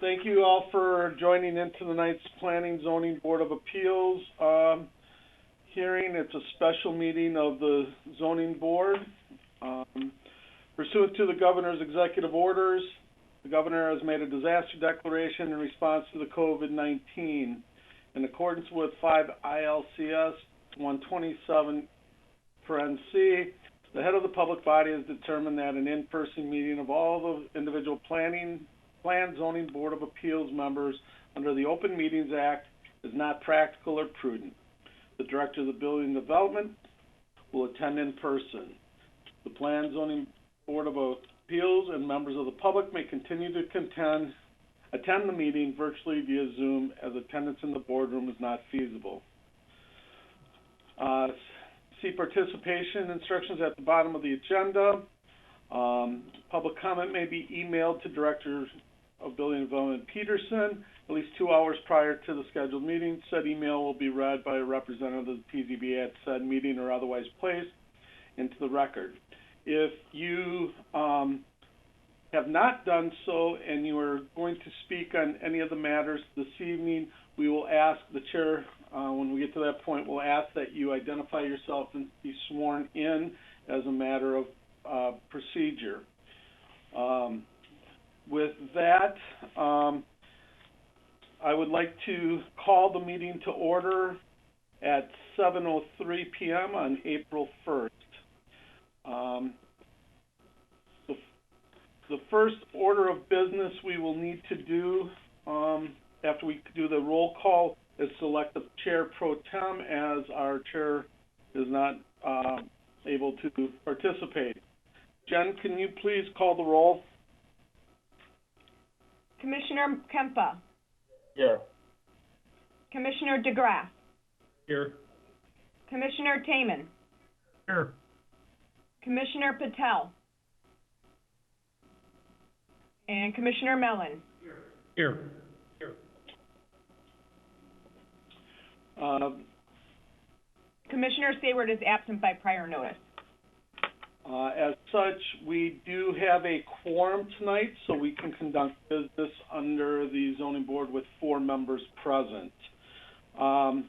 Thank you all for joining into tonight's Planning Zoning Board of Appeals hearing. It's a special meeting of the Zoning Board. Pursuant to the Governor's executive orders, the Governor has made a disaster declaration in response to the COVID-19. In accordance with 5 ILCS 127 (c), the head of the public body has determined that an in-person meeting of all the individual Plan Zoning Board of Appeals members under the Open Meetings Act is not practical or prudent. The Director of the Building Development will attend in person. The Plan Zoning Board of Appeals and members of the public may continue to attend the meeting virtually via Zoom, as attendance in the boardroom is not feasible. See participation instructions at the bottom of the agenda. Public comment may be emailed to Director of Building Development Peterson at least 2 hours prior to the scheduled meeting. Said email will be read by a representative of the PZBA at said meeting or otherwise placed into the record. If you have not done so and you are going to speak on any of the matters this evening, we will ask the chair, when we get to that point, we'll ask that you identify yourself and be sworn in as a matter of procedure. With that, I would like to call the meeting to order at 7:03 p.m. on April 1st. The first order of business we will need to do after we do the roll call is select the chair pro tem, as our chair is not able to participate. Jen, can you please call the roll? Commissioner Kempa. Here. Commissioner DeGraff. Here. Commissioner Taman. Here. Commissioner Patel. And Commissioner Mellon. Here. Commissioner Sayward is absent by prior notice. As such, we do have a quorum tonight, so we can conduct business under the zoning board with 4 members present. The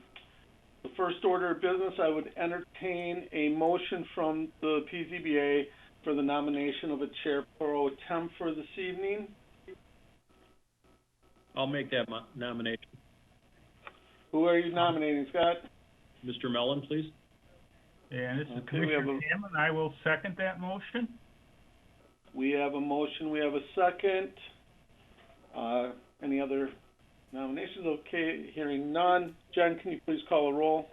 first order of business, I would entertain a motion from the PZBA for the nomination of a chair pro tem for this evening. I'll make that nomination. Who are you nominating, Scott? Mr. Mellon, please. And this is Okay, Commissioner Taman. I will second that motion. We have a motion. We have a second. Any other nominations? Okay, hearing none. Jen, can you please call a roll?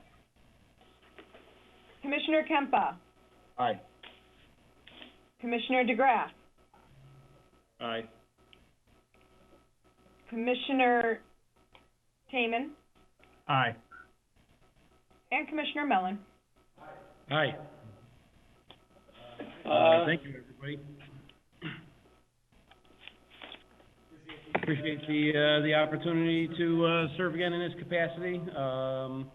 Commissioner Kempa. Aye. Commissioner DeGraff. Aye. Commissioner Taman. Aye. And Commissioner Mellon. Aye. Thank you, everybody. Appreciate the opportunity to serve again in this capacity. So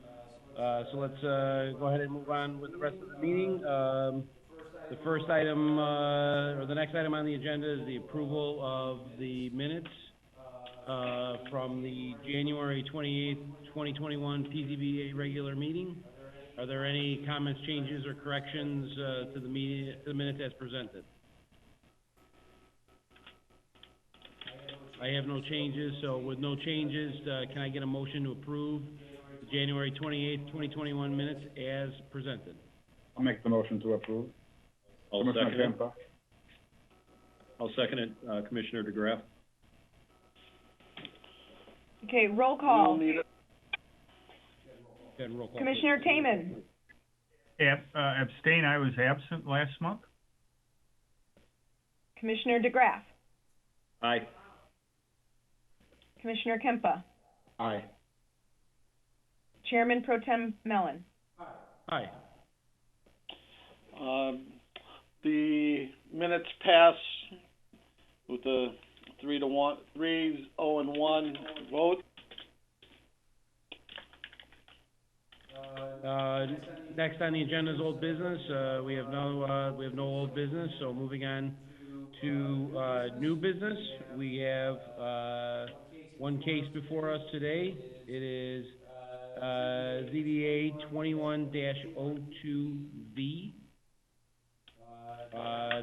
let's go ahead and move on with the rest of the meeting. The first item, or the next item on the agenda is the approval of the minutes from the January 28th, 2021 PZBA regular meeting. Are there any comments, changes, or corrections to the minutes as presented? I have no changes, so with no changes, can I get a motion to approve the January 28th, 2021 minutes as presented? I'll make the motion to approve. I'll Commissioner second it. Kempa. I'll second it, Commissioner DeGraff. Okay, roll call. Roll call. Commissioner Taman. Abstain. I was absent last month. Commissioner DeGraff. Aye. Commissioner Kempa. Aye. Chairman Pro Tem Mellon. Aye. The minutes pass with a 3-0-1 vote. Next on the agenda is old business. We have no old business. So moving on to, new business. We have, one case before us today. It is, ZBA 21-02V.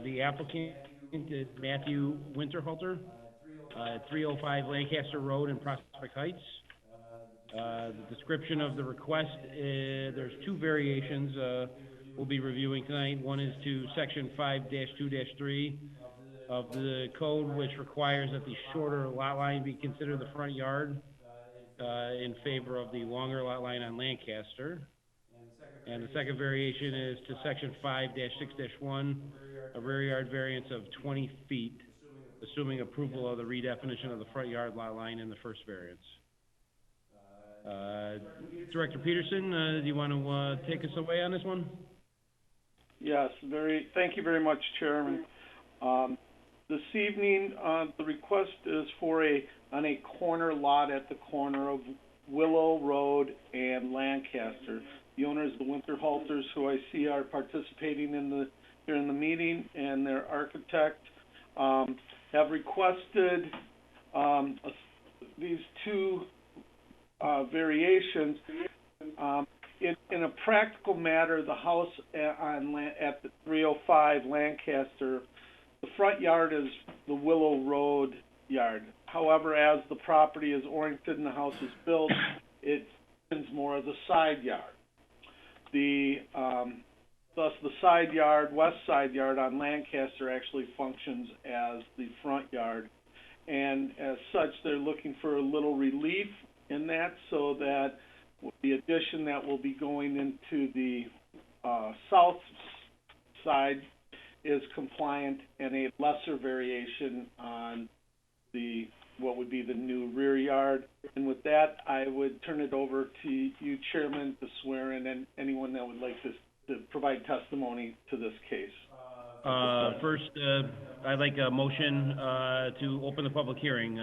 The applicant is Matthew Winterhalter, 305 Lancaster Road in Prospect Heights. The description of the request is, there's two variations, we'll be reviewing tonight. One is to section 5-2-3 of the code, which requires that the shorter lot line be considered the front yard, in favor of the longer lot line on Lancaster. And the second variation is to section 5-6-1, a rear yard variance of 20 feet, assuming approval of the redefinition of the front yard lot line in the first variance. Director Peterson, do you want to, take us away on this one? Yes, thank you very much, Chairman. This evening, the request is for on a corner lot at the corner of Willow Road and Lancaster. The owners, the Winterhalters, who I see are participating here in the meeting, and their architect, have requested, these two, variations. In a practical matter, the house at the 305 Lancaster, the front yard is the Willow Road yard. However, as the property is oriented and the house is built, it functions more as a side yard. Thus the side yard, west side yard on Lancaster actually functions as the front yard. And as such, they're looking for a little relief in that, so that the addition that will be going into the south side is compliant, and a lesser variation on what would be the new rear yard. And with that, I would turn it over to you, Chairman, to swear in anyone that would like to provide testimony to this case. First, I'd like a motion to open the public hearing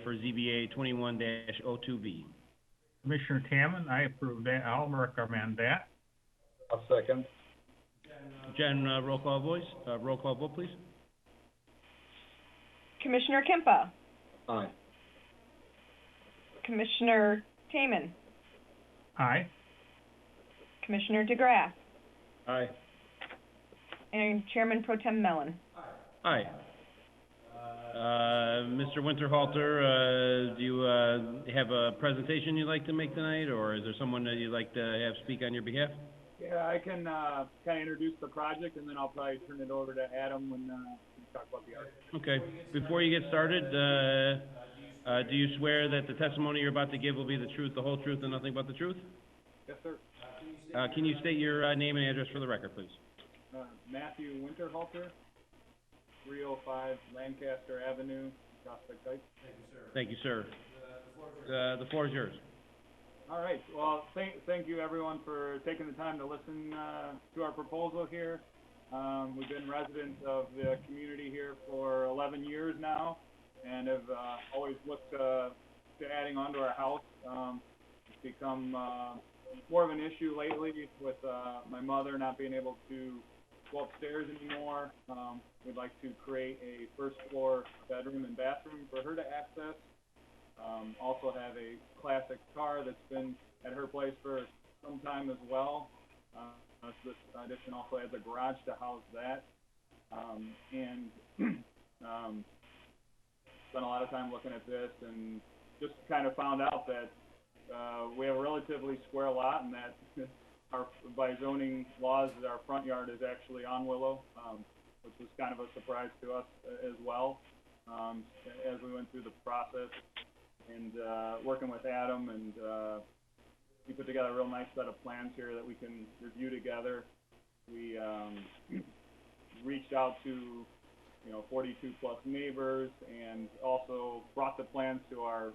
for ZBA 21-02V. Commissioner Tamman, I approve that. I'll recommend that. I'll second. Jen, roll call vote, please. Commissioner Kimpa, Aye. Commissioner Taman, Aye. Commissioner DeGraff, Aye. and Chairman Pro Tem Mellon. Aye. Mr. Winterhalter, do you have a presentation you'd like to make tonight, or is there someone that you'd like to have speak on your behalf? Yeah, I can kind of introduce the project, and then I'll probably turn it over to Adam when we talk about the art. Okay. Before you get started, do you swear that the testimony you're about to give will be the truth, the whole truth, and nothing but the truth? Yes, sir. Can you state your name and address for the record, please? Matthew Winterhalter, 305 Lancaster Avenue, Prospect Heights. Thank you, sir. The floor is yours. All right. Well, thank you, everyone, for taking the time to listen to our proposal here. We've been residents of the community here for 11 years now, and have always looked to adding onto our house. It's become more of an issue lately with my mother not being able to go upstairs anymore. We'd like to create a first floor bedroom and bathroom for her to access. Also have a classic car that's been at her place for some time as well. So this addition also has a garage to house that. Spent a lot of time looking at this, and just kind of found out that we have a relatively square lot, and that by zoning laws, our front yard is actually on Willow, which was kind of a surprise to us as well, as we went through the process. And working with Adam, and we put together a real nice set of plans here that we can review together. We reached out to 42 plus neighbors, and also brought the plans to our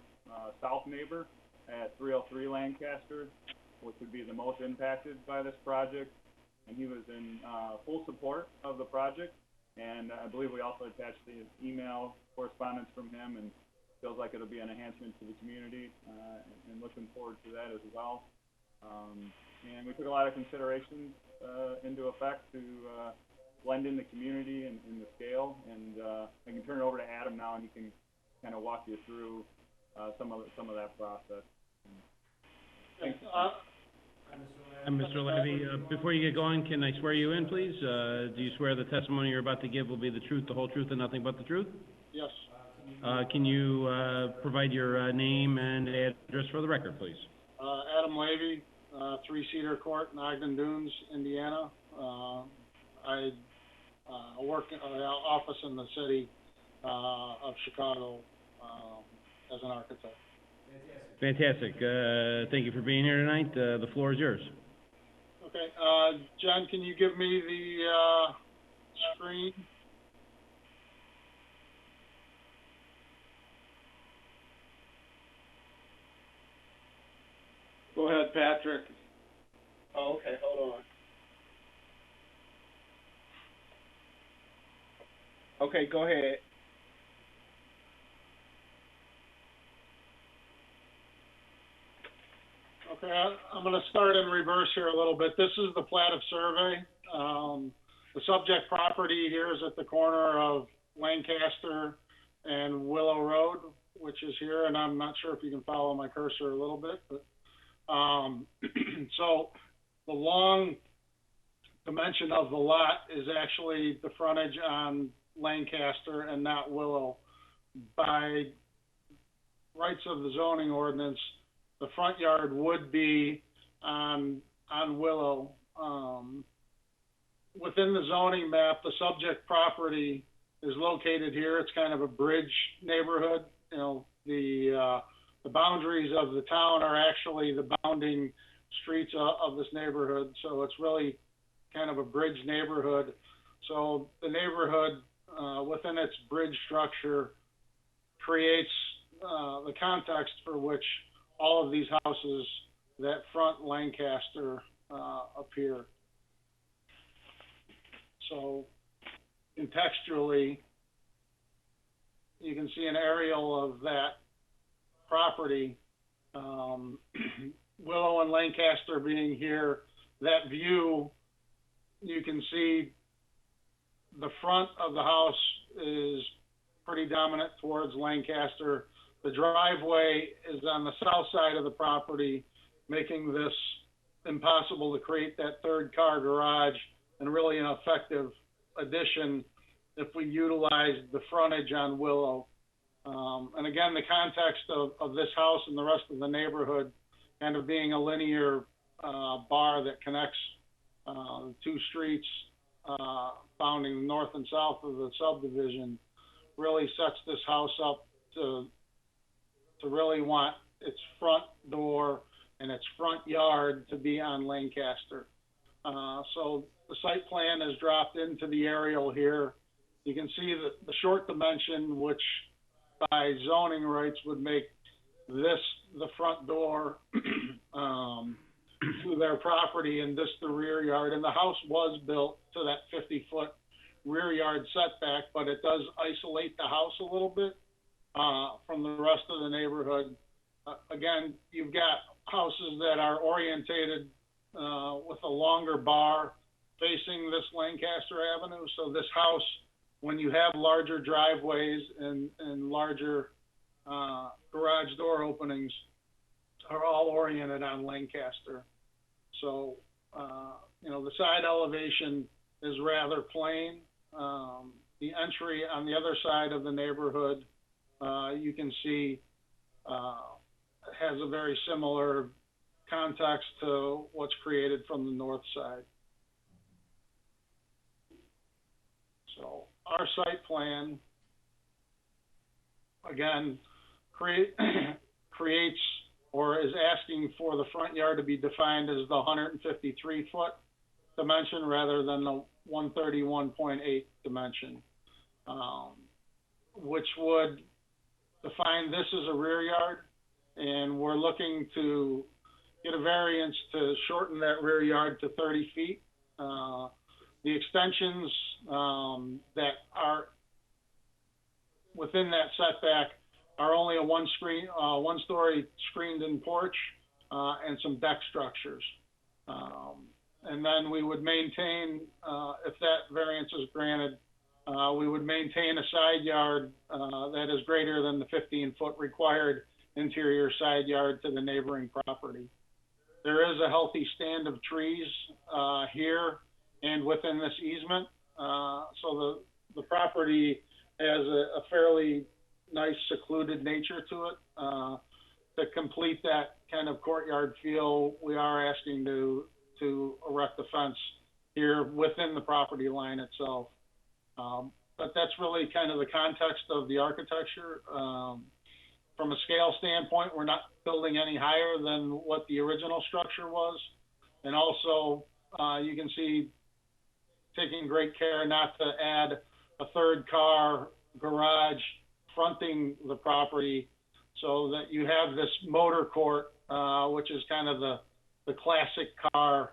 south neighbor at 303 Lancaster, which would be the most impacted by this project, and he was in full support of the project. And I believe we also attached the email correspondence from him, and feels like it'll be an enhancement to the community, and looking forward to that as well. And we took a lot of considerations into effect to blend in the community and the scale. And I can turn it over to Adam now, and he can kind of walk you through some of that process. Thanks. And Mr. Levy, before you get going, can I swear you in, please? Do you swear the testimony you're about to give will be the truth, the whole truth, and nothing but the truth? Yes. Can you provide your name and address for the record, please? Adam Levy, 3 Cedar Court in Ogden Dunes, Indiana. I work in an office in the city of Chicago as an architect. Fantastic. Thank you for being here tonight. The floor is yours. Okay, Jen, can you give me the screen? Go ahead, Patrick. Oh, okay, hold on. Okay, go ahead. Okay, I'm going to start in reverse here a little bit. This is the plat of survey. The subject property here is at the corner of Lancaster and Willow Road, which is here, and I'm not sure if you can follow my cursor a little bit, but so the long dimension of the lot is actually the frontage on Lancaster and not Willow. By rights of the zoning ordinance, the front yard would be on Willow. Within the zoning map, the subject property is located here. It's kind of a bridge neighborhood. You know, the boundaries of the town are actually the bounding streets of this neighborhood. So it's really kind of a bridge neighborhood. So the neighborhood within its bridge structure creates the context for which all of these houses that front Lancaster appear. So contextually, you can see an aerial of that property, Willow and Lancaster being here. That view, you can see the front of the house is pretty dominant towards Lancaster. The driveway is on the south side of the property, making this impossible to create that third car garage, and really an effective addition if we utilize the frontage on Willow. And again, the context of this house and the rest of the neighborhood kind of being a linear bar that connects the 2 streets bounding north and south of the subdivision really sets this house up to really want its front door and its front yard to be on Lancaster. So the site plan is dropped into the aerial here. You can see the short dimension, which by zoning rights would make this the front door to their property and this the rear yard. And the house was built to that 50-foot rear yard setback, but it does isolate the house a little bit from the rest of the neighborhood. Again, you've got houses that are orientated with a longer bar facing this Lancaster Avenue. So this house, when you have larger driveways and larger garage door openings, are all oriented on Lancaster. So, you know, the side elevation is rather plain. The entry on the other side of the neighborhood, you can see, has a very similar context to what's created from the north side. So our site plan, again, creates or is asking for the front yard to be defined as the 153-foot dimension rather than the 131.8 dimension, which would define this as a rear yard. And we're looking to get a variance to shorten that rear yard to 30 feet. The extensions that are within that setback are only a one-story screened-in porch and some deck structures. and then we would maintain, if that variance is granted, we would maintain a side yard, that is greater than the 15-foot required interior side yard to the neighboring property. There is a healthy stand of trees, here and within this easement. So the property has a fairly nice secluded nature to it. To complete that kind of courtyard feel, we are asking to erect a fence here within the property line itself. But that's really kind of the context of the architecture. From a scale standpoint, we're not building any higher than what the original structure was. And also, you can see taking great care not to add a third car garage fronting the property, so that you have this motor court, which is kind of the classic car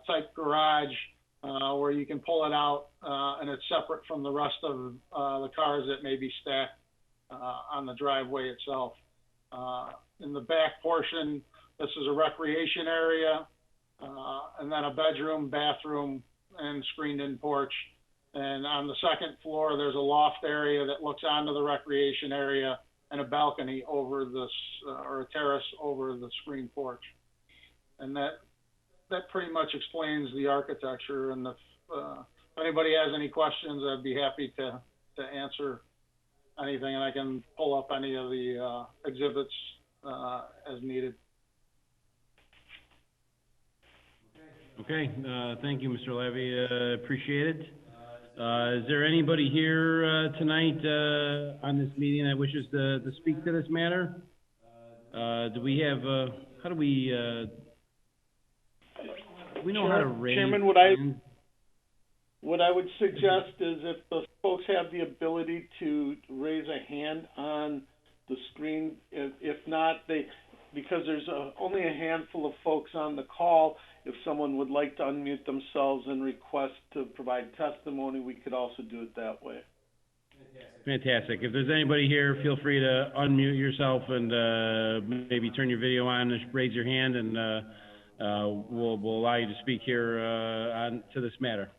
type garage, where you can pull it out, and it's separate from the rest of the cars that may be stacked on the driveway itself. In the back portion, this is a recreation area, and then a bedroom, bathroom, and screened-in porch. And on the second floor, there's a loft area that looks onto the recreation area, and a balcony over this, or a terrace over the screen porch. And that pretty much explains the architecture. And if anybody has any questions, I'd be happy to answer anything, and I can pull up any of the exhibits as needed. Okay, thank you, Mr. Levy, appreciate it. Is there anybody here tonight on this meeting that wishes to speak to this matter? Do we have, how do we know how to raise? Chairman, what I would suggest is if the folks have the ability to raise a hand on the screen, if not, because there's only a handful of folks on the call, if someone would like to unmute themselves and request to provide testimony, we could also do it that way. Fantastic. If there's anybody here, feel free to unmute yourself and maybe turn your video on, raise your hand, and we'll allow you to speak here on to this matter.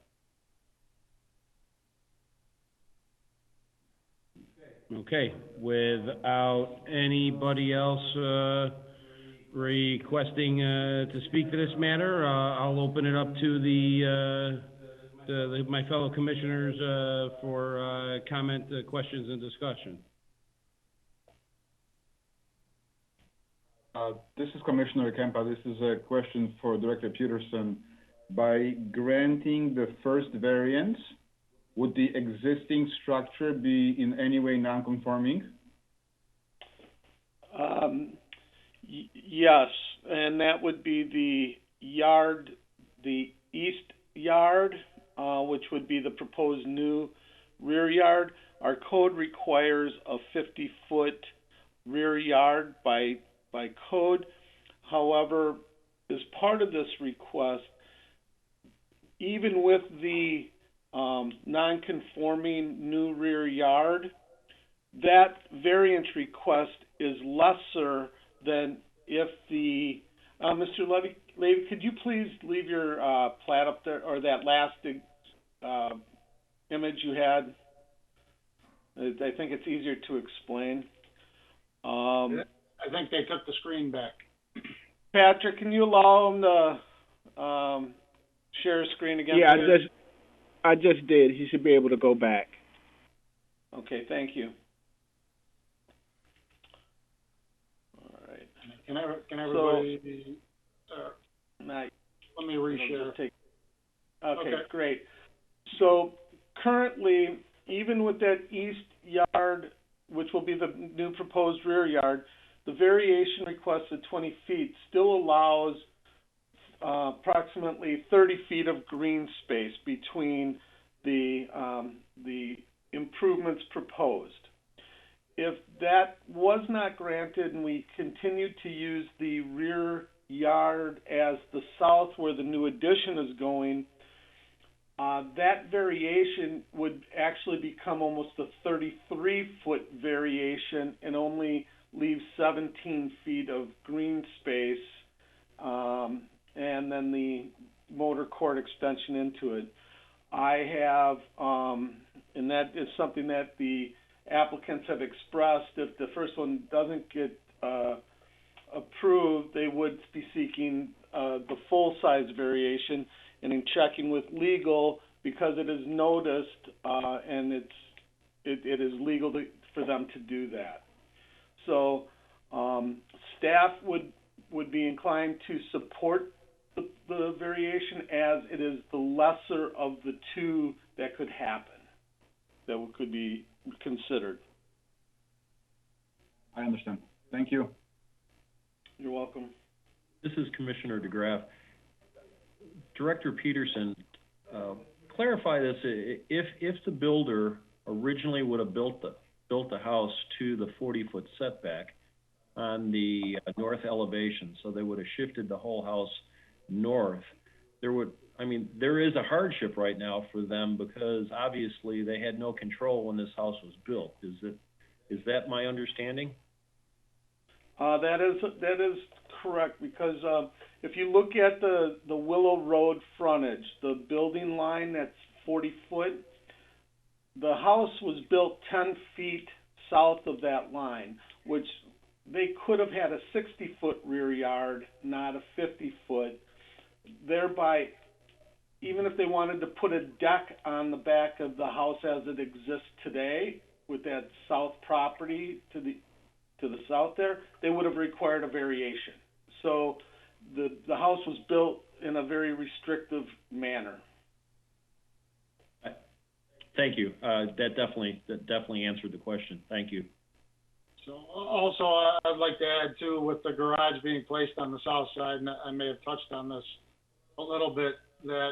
Okay, without anybody else requesting to speak to this matter, I'll open it up to my fellow commissioners for comment, questions, and discussion. This is Commissioner Kempa. This is a question for Director Peterson. By granting the first variance, would the existing structure be in any way non-conforming? Yes, and that would be the yard, the east yard, which would be the proposed new rear yard. Our code requires a 50-foot rear yard by code. However, as part of this request, even with the non-conforming new rear yard, that variance request is lesser than if the, Mr. Levy, could you please leave your plat up there, or that last image you had? I think it's easier to explain. I think they took the screen back. Patrick, can you allow him to share his screen again? Yeah, I just did. He should be able to go back. Okay, thank you. All right. Can everybody? Let me reshare. Okay, great. So currently, even with that east yard, which will be the new proposed rear yard, the variation request of 20 feet still allows approximately 30 feet of green space between the improvements proposed. If that was not granted and we continued to use the rear yard as the south where the new addition is going, that variation would actually become almost a 33-foot variation and only leave 17 feet of green space. And then the carport extension into it. I have, and that is something that the applicants have expressed, if the first one doesn't get approved, they would be seeking the full-size variation, and in checking with legal, because it is noticed, and it is legal for them to do that. So staff would be inclined to support the variation, as it is the lesser of the two that could happen, that could be considered. I understand. Thank you. You're welcome. This is Commissioner DeGraff. Director Peterson, clarify this. If the builder originally would have built the house to the 40-foot setback on the north elevation, so they would have shifted the whole house north, there is a hardship right now for them, because obviously they had no control when this house was built. Is that my understanding? That is correct, because if you look at the Willow Road frontage, the building line that's 40 foot, the house was built 10 feet south of that line, which they could have had a 60-foot rear yard, not a 50-foot. Thereby, even if they wanted to put a deck on the back of the house as it exists today, with that south property to the south there, they would have required a variation. So the house was built in a very restrictive manner. Thank you. That definitely answered the question. Thank you. So also, I'd like to add too, with the garage being placed on the south side, and I may have touched on this a little bit, that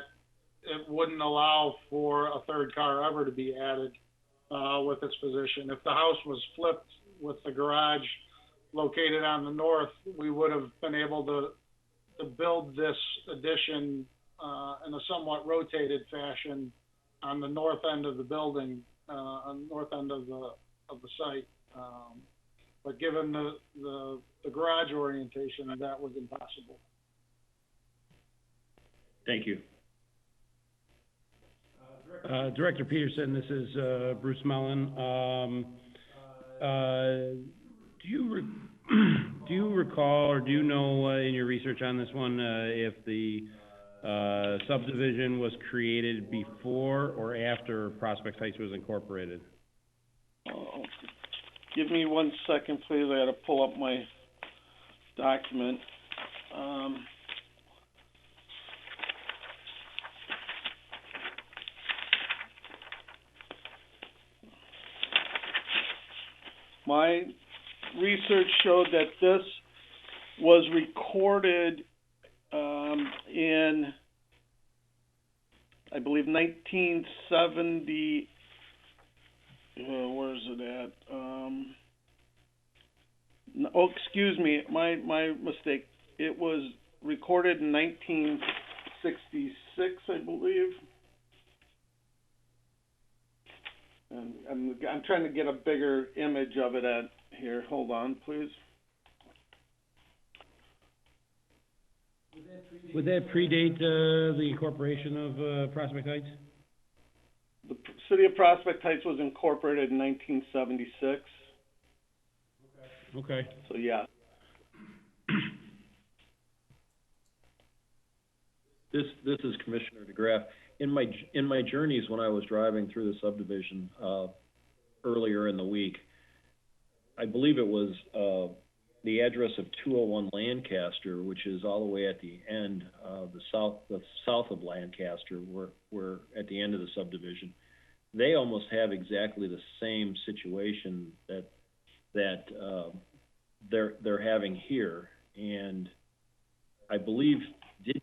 it wouldn't allow for a third car ever to be added with its position. If the house was flipped with the garage located on the north, we would have been able to build this addition in a somewhat rotated fashion on the north end of the building, on the north end of the site. But given the garage orientation, that was impossible. Thank you. Director Peterson, this is Bruce Mellon. Do you recall, or do you know in your research on this one, if the subdivision was created before or after Prospect Heights was incorporated? Give me 1 second, please. I got to pull up my document. My research showed that this was recorded in, I believe, 1970. Where's it at? Excuse me, my mistake. It was recorded in 1966, I believe. And I'm trying to get a bigger image of it at here. Hold on, please. Would that predate the incorporation of Prospect Heights? The city of Prospect Heights was incorporated in 1976. Okay. So yeah. This is Commissioner DeGraff. In my journeys when I was driving through the subdivision earlier in the week, I believe it was the address of 201 Lancaster, which is all the way at the end of the south of Lancaster, where at the end of the subdivision. They almost have exactly the same situation that they're having here, and I believe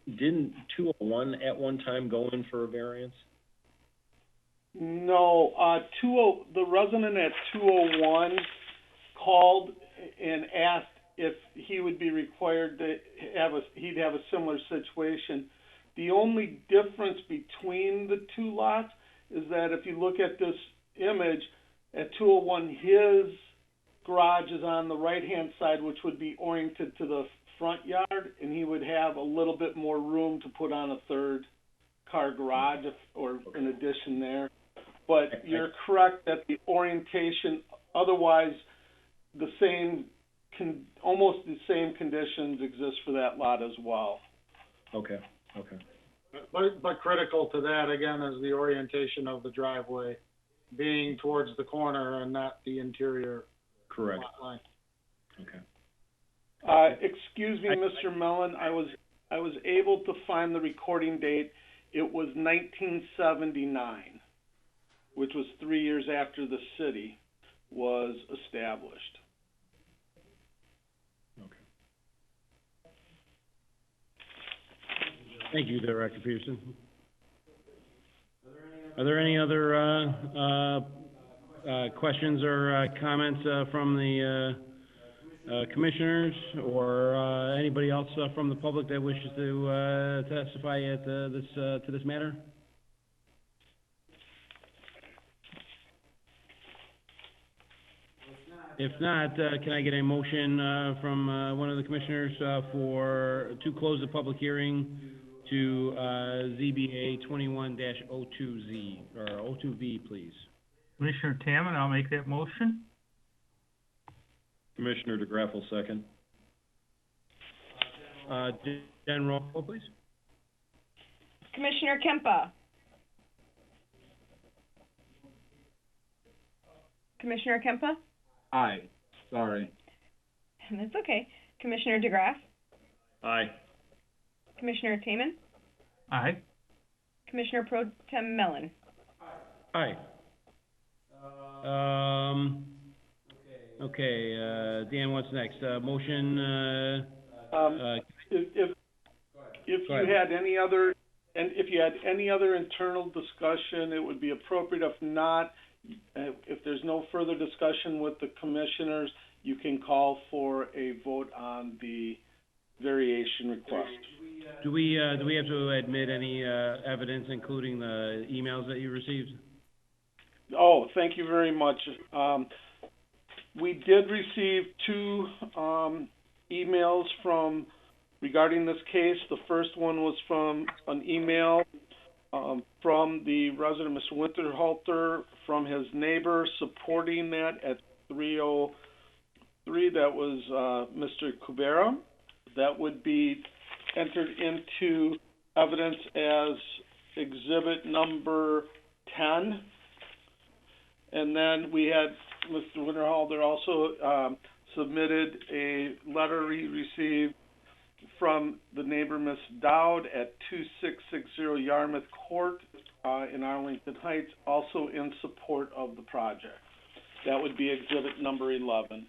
didn't 201 at one time go in for a variance? No, the resident at 201 called and asked if he would be required to he'd have a similar situation. The only difference between the two lots is that if you look at this image, at 201, his garage is on the right-hand side, which would be oriented to the front yard, and he would have a little bit more room to put on a third car garage or an addition there. But you're correct that the orientation, otherwise, almost the same conditions exist for that lot as well. Okay. But critical to that, again, is the orientation of the driveway being towards the corner and not the interior Correct. lot line. Okay. Excuse me, Mr. Mellon, I was able to find the recording date. It was 1979, which was 3 years after the city was established. Okay. Thank you, Director Peterson. Are there any other questions or comments from the commissioners or anybody else from the public that wishes to testify at to this matter? If not, can I get a motion from one of the commissioners to close the public hearing to ZBA 21-02Z, or 02V, please? Commissioner Tammon, I'll make that motion. Commissioner DeGraff will second. Jen, roll call, please. Commissioner Kempa. Commissioner Kempa? Aye, sorry. That's okay. Commissioner DeGraff? Aye. Commissioner Taman? Aye. Commissioner Pro Tem Mellon? Aye. Okay, Dan, what's next? Motion, If you had any other, and if you had any other internal discussion, it would be appropriate. If not, if there's no further discussion with the commissioners, you can call for a vote on the variation request. do we have to admit any evidence, including the emails that you received? Oh, thank you very much. We did receive two emails regarding this case. The first one was from an email from the resident, Mr. Winterhalter, from his neighbor supporting that at 303. That was Mr. Kubera. That would be entered into evidence as exhibit number 10. And then we had Mr. Winterhalter also submitted a letter he received from the neighbor, Miss Dowd, at 2660 Yarmouth Court in Arlington Heights, also in support of the project. That would be exhibit number 11.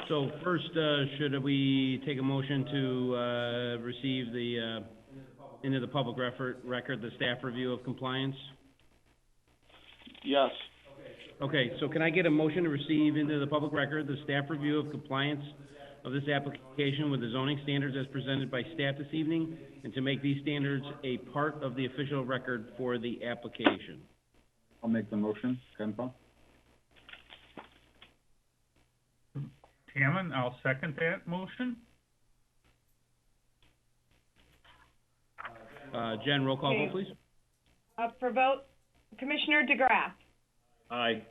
So first, should we take a motion to receive into the public record the staff review of compliance? Yes. Okay, so can I get a motion to receive into the public record the staff review of compliance of this application with the zoning standards as presented by staff this evening, and to make these standards a part of the official record for the application? I'll make the motion, Kempa. Tammon, I'll second that motion. Jen, roll call vote, please. Up for vote, Commissioner DeGraff? Aye.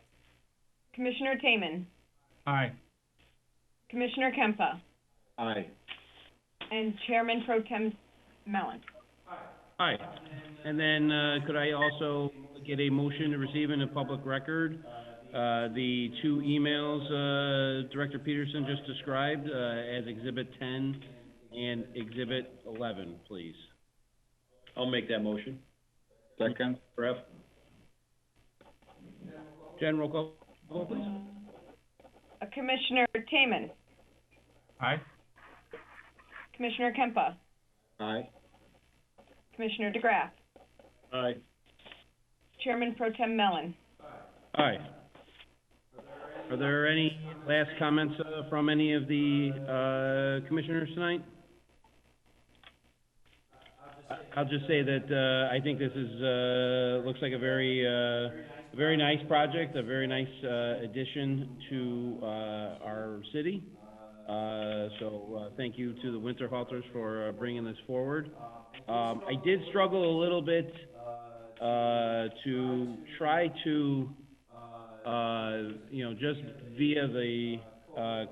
Commissioner Taman? Aye. Commissioner Kempa? Aye. And Chairman Pro Tem Mellon? Aye. And then, could I also get a motion to receive in the public record the two emails Director Peterson just described as Exhibit 10 and Exhibit 11, please? I'll make that motion. Second. DeGraff. Jen, roll call vote, please. Commissioner Taman? Aye. Commissioner Kempa? Aye. Commissioner DeGraff? Aye. Chairman Pro Tem Mellon? Aye. Are there any last comments from any of the commissioners tonight? I'll just say that I think this is looks like a very nice project, a very nice addition to our city. Thank you to the Winterhalters for bringing this forward. I did struggle a little bit to try to, just via the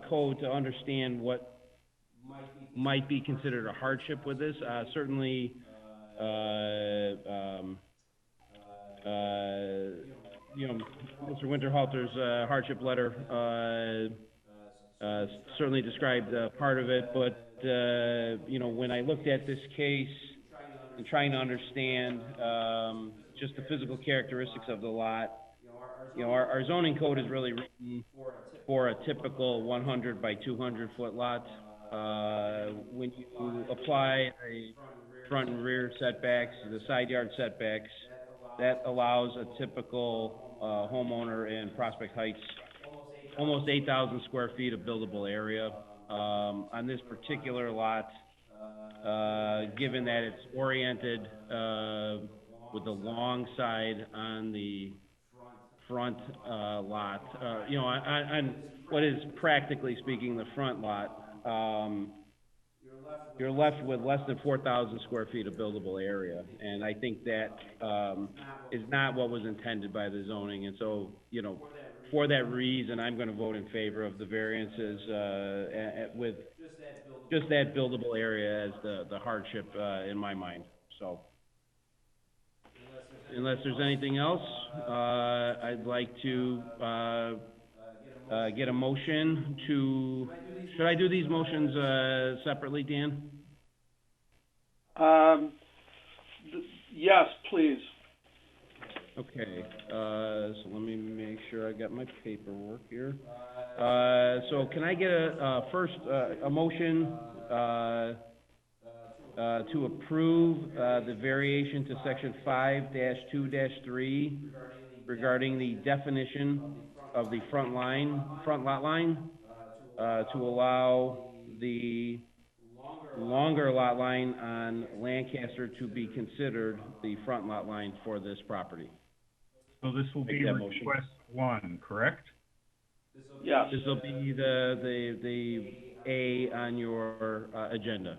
code to understand what might be considered a hardship with this. Certainly, Mr. Winterhalter's hardship letter certainly described part of it, but when I looked at this case and trying to understand just the physical characteristics of the lot, our zoning code is really written for a typical 100 by 200 foot lot. When you apply a front and rear setbacks, the side yard setbacks, that allows a typical homeowner in Prospect Heights almost 8,000 square feet of buildable area. On this particular lot, given that it's oriented with the long side on the front lot, on what is practically speaking the front lot, you're left with less than 4,000 square feet of buildable area, and I think that is not what was intended by the zoning. And so, for that reason, I'm going to vote in favor of the variances with just that buildable area as the hardship in my mind. So, unless there's anything else, I'd like to get a motion to. Should I do these motions separately, Dan? Yes, please. Okay, so let me make sure I got my paperwork here. So can I get first a motion to approve the variation to section 5-2-3 regarding the definition of the front lot line, to allow the longer lot line on Lancaster to be considered the front lot line for this property. So this will be request 1, correct? Yes. This will be the A on your agenda.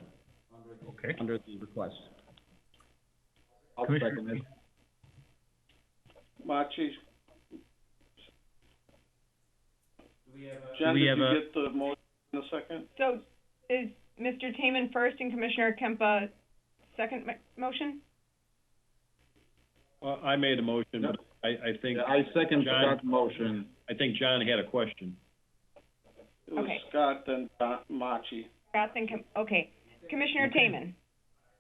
Okay. Under the request. I'll second it. Machi? Do Jen, we did have you get the motion in a second? So is Mr. Taman first and Commissioner Kempa second motion? Well, I made a motion, but I think. Yeah, I second John- that motion. I think John had a question. It was Okay. Scott and Machi. Scott then okay. Commissioner Taman,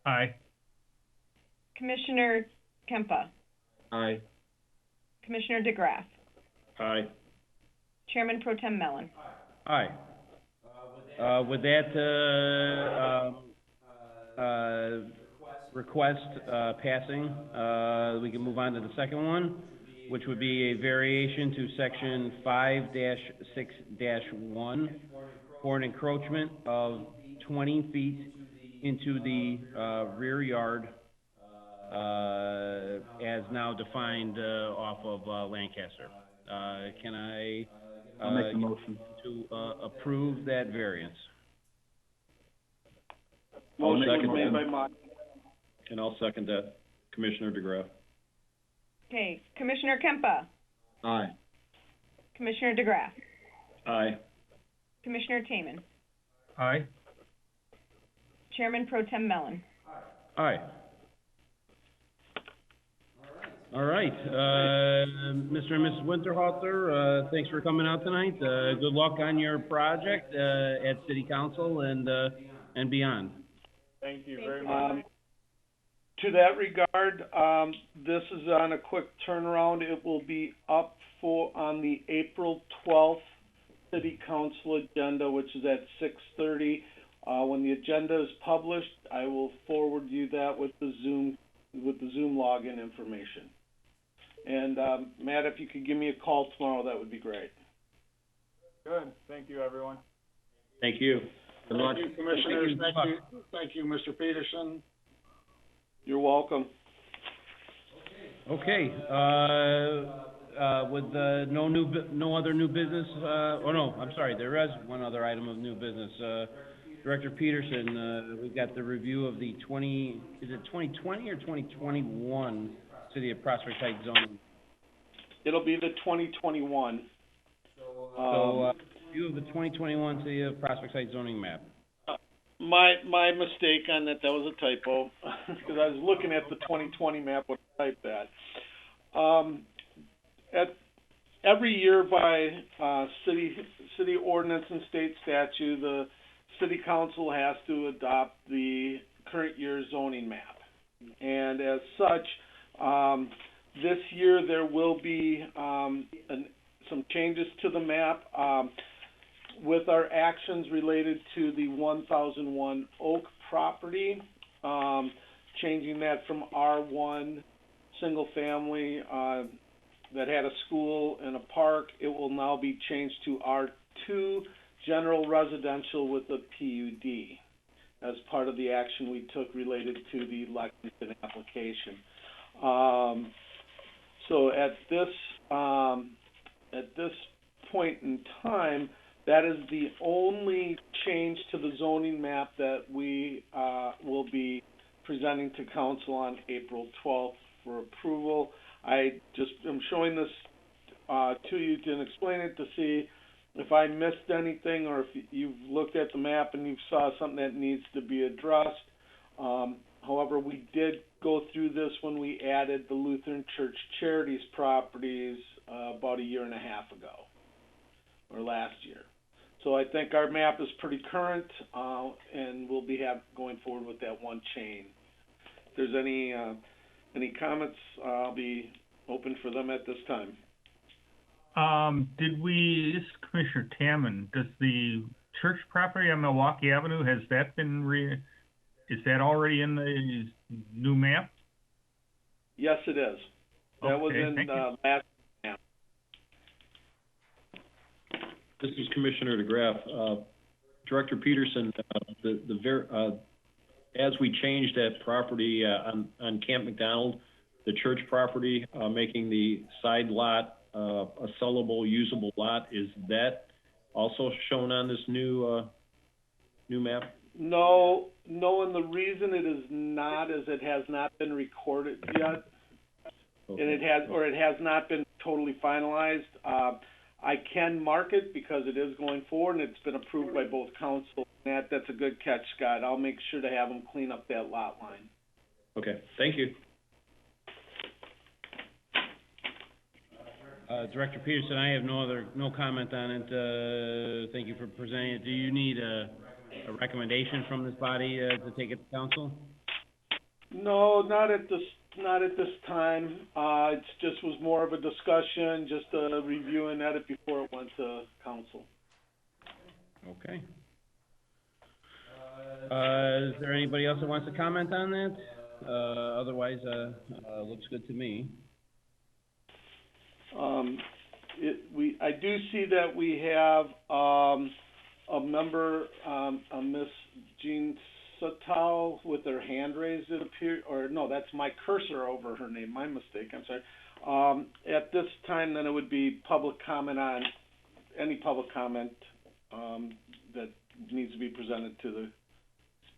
Aye. Commissioner Kempa, Aye. Commissioner DeGraff, Aye. Chairman Pro Tem Mellon. Aye. With that, request, passing, we can move on to the second one, which would be a variation to section 5-6-1 for an encroachment of 20 feet into the, rear yard, as now defined, off of, Lancaster. Can I, I'll make the motion. to approve that variance? I'll Motion was second made that. by Machi. And I'll second that. Commissioner DeGraff. Okay, Commissioner Kempa, Aye. Commissioner DeGraff, Aye. Commissioner Taman, Aye. Chairman Pro Tem Mellon. Aye. All right, Mr. and Mrs. Winterhalter, thanks for coming out tonight. Good luck on your project, at City Council and beyond. Thank you very much. To that regard, this is on a quick turnaround. It will be up on the April 12th City Council agenda, which is at 6:30. When the agenda is published, I will forward you that with the Zoom login information. And, Matt, if you could give me a call tomorrow, that would be great. Good. Thank you, everyone. Thank you. Good luck. Thank you, Commissioners. Thank you, Mr. Peterson. You're welcome. Okay, no other new business, I'm sorry, there is one other item of new business. Director Peterson, we've got the review of the 2020 or 2021 City of Prospect Heights zoning? It'll be the 2021. Review of the 2021 City of Prospect Heights zoning map. My mistake on that was a typo, because I was looking at the 2020 map when I typed that. Every year by city ordinance and state statute, the city council has to adopt the current year's zoning map. And as such, this year there will be some changes to the map. With our actions related to the 1001 Oak property, changing that from R1 single family that had a school and a park, it will now be changed to R2 general residential with a PUD as part of the action we took related to the Lexington application. So at this point in time, that is the only change to the zoning map that we will be presenting to council on April 12th for approval. I just am showing this to you to explain it to see if I missed anything or if you've looked at the map and you saw something that needs to be addressed. However, we did go through this when we added the Lutheran Church Charities properties about a year and a half ago, or last year. So I think our map is pretty current, and we'll be going forward with that one chain. If there's any comments, I'll be open for them at this time. This is Commissioner Tamman, does the church property on Milwaukee Avenue, has that been is that already in the new map? Yes, it is. That was in the last map. This is Commissioner DeGraff. Director Peterson, as we changed that property on Camp McDonald, the church property, making the side lot a sellable, usable lot, is that also shown on this new map? No, and the reason it is not is it has not been recorded yet, and it has not been totally finalized. I can mark it because it is going forward and it's been approved by both council. That's a good catch, Scott. I'll make sure to have them clean up that lot line. Okay, thank you. Director Peterson, I have no comment on it. Thank you for presenting it. Do you need a recommendation from this body to take it to council? No, not at this time. It just was more of a discussion, just a review and edit before it went to council. Okay. Is there anybody else that wants to comment on that? Otherwise, looks good to me. I do see that we have a member, Miss Jean Satow, with her hand raised, it appears, or no, that's my cursor over her name, my mistake, I'm sorry. At this time, then it would be public comment on, any public comment that needs to be presented to the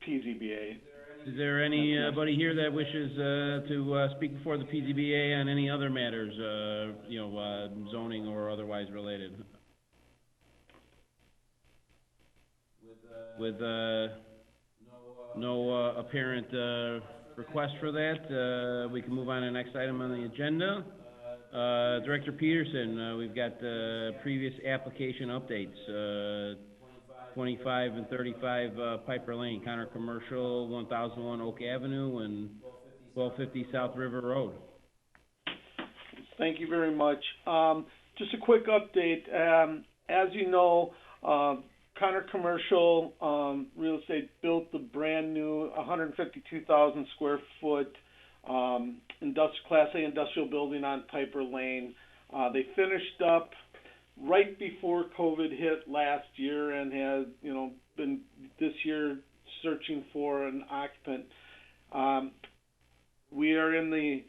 PZBA. Is there anybody here that wishes to speak before the PZBA on any other matters, zoning or otherwise related? With no apparent request for that, we can move on to the next item on the agenda. Director Peterson, we've got previous application updates. 25 and 35 Piper Lane, Connor Commercial, 1001 Oak Avenue, and 1250 South River Road. Thank you very much. Just a quick update. As you know, Connor Commercial Real Estate built the brand new 152,000 square foot Class A industrial building on Piper Lane. They finished up right before COVID hit last year and has, been this year searching for an occupant. We are in the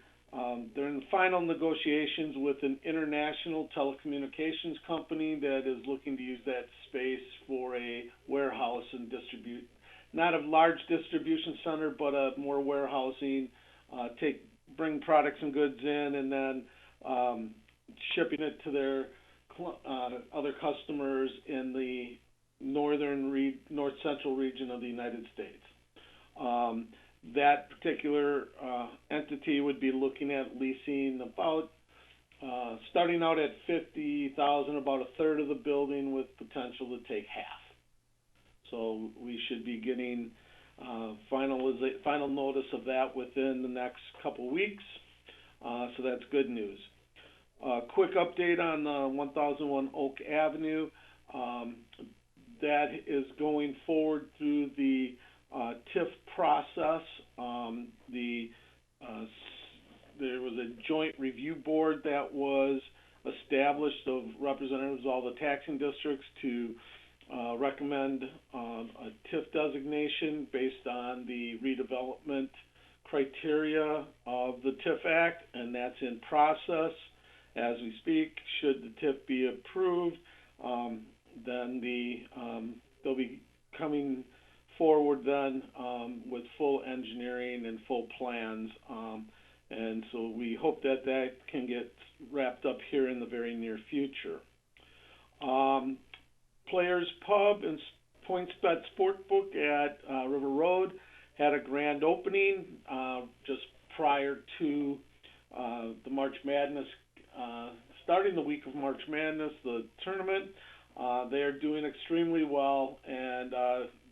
They're in the final negotiations with an international telecommunications company that is looking to use that space for a warehouse and distribute, not a large distribution center, but a more warehousing, bring products and goods in and then shipping it to their other customers in the north central region of the United States. That particular entity would be looking at leasing about, starting out at $50,000, about a third of the building with potential to take half. So we should be getting final notice of that within the next couple weeks. So that's good news. Quick update on 1001 Oak Avenue. That is going forward through the TIF process. There was a joint review board that was established of representatives of all the taxing districts to recommend a TIF designation based on the redevelopment criteria of the TIF Act, and that's in process as we speak. Should the TIF be approved, then they'll be coming forward then with full engineering and full plans, and so we hope that that can get wrapped up here in the very near future. Players Pub and PointsBet Sportbook at River Road had a grand opening just prior to the March Madness, starting the week of March Madness, the tournament. They are doing extremely well, and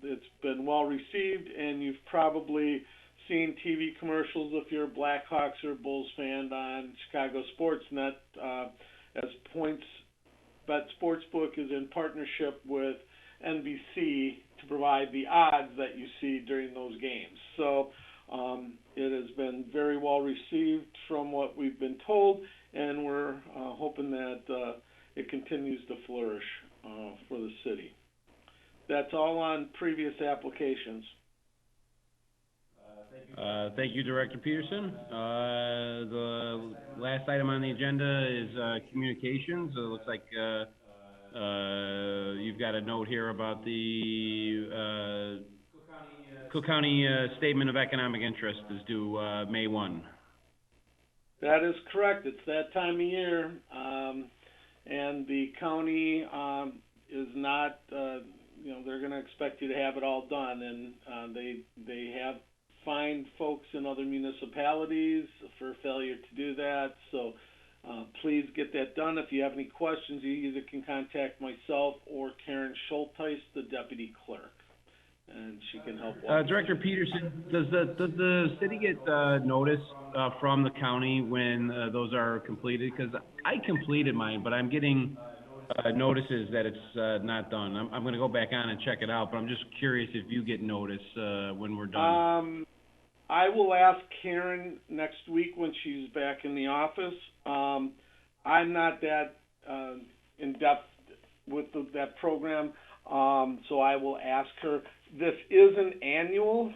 it's been well received, and you've probably seen TV commercials if you're a Blackhawks or Bulls fan on Chicago Sportsnet, as PointsBet Sportsbook is in partnership with NBC to provide the odds that you see during those games. So it has been very well received from what we've been told, and we're hoping that it continues to flourish for the city. That's all on previous applications. Thank you, Director Peterson. The last item on the agenda is communications. It looks like you've got a note here about the Cook County Statement of Economic Interest is due May 1. That is correct. It's that time of year, and the county is not, they're going to expect you to have it all done, and they have fined folks in other municipalities for failure to do that. So please get that done. If you have any questions, you either can contact myself or Karen Schulteis, the deputy clerk, and she can help. Director Peterson, does the city get notice from the county when those are completed? Because I completed mine, but I'm getting notices that it's not done. I'm going to go back on and check it out, but I'm just curious if you get notice when we're done. I will ask Karen next week when she's back in the office. I'm not that in depth with that program, so I will ask her. This is an annual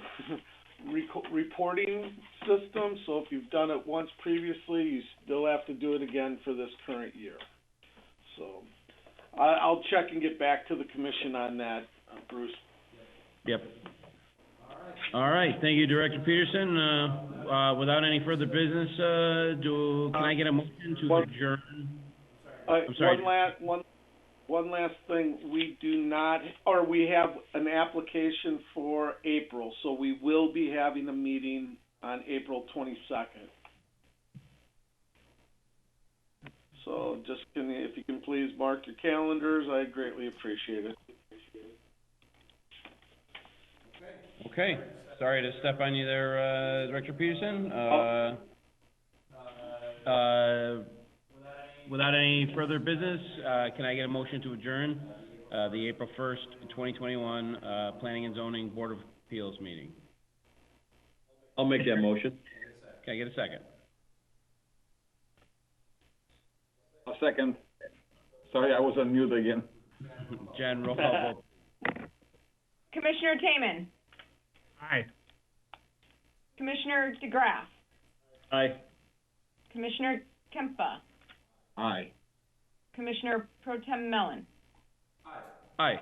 reporting system, so if you've done it once previously, you still have to do it again for this current year. So I'll check and get back to the commission on that, Bruce. Yep. All right. Thank you, Director Peterson. Without any further business, can I get a motion to adjourn? I'm sorry. One last thing. We do not, or we have an application for April, so we will be having a meeting on April 22nd. So just if you can please mark your calendars, I greatly appreciate it. Okay. Sorry to step on you there, Director Peterson. Without any further business, can I get a motion to adjourn the April 1st, 2021 Planning and Zoning Board of Appeals meeting? I'll make that motion. Can I get a second? A second. Sorry, I was on mute again. Jen, roll call vote. Commissioner Taman. Aye. Commissioner DeGraff. Aye. Commissioner Kempa, Aye. Commissioner Pro Tem Mellon, Aye.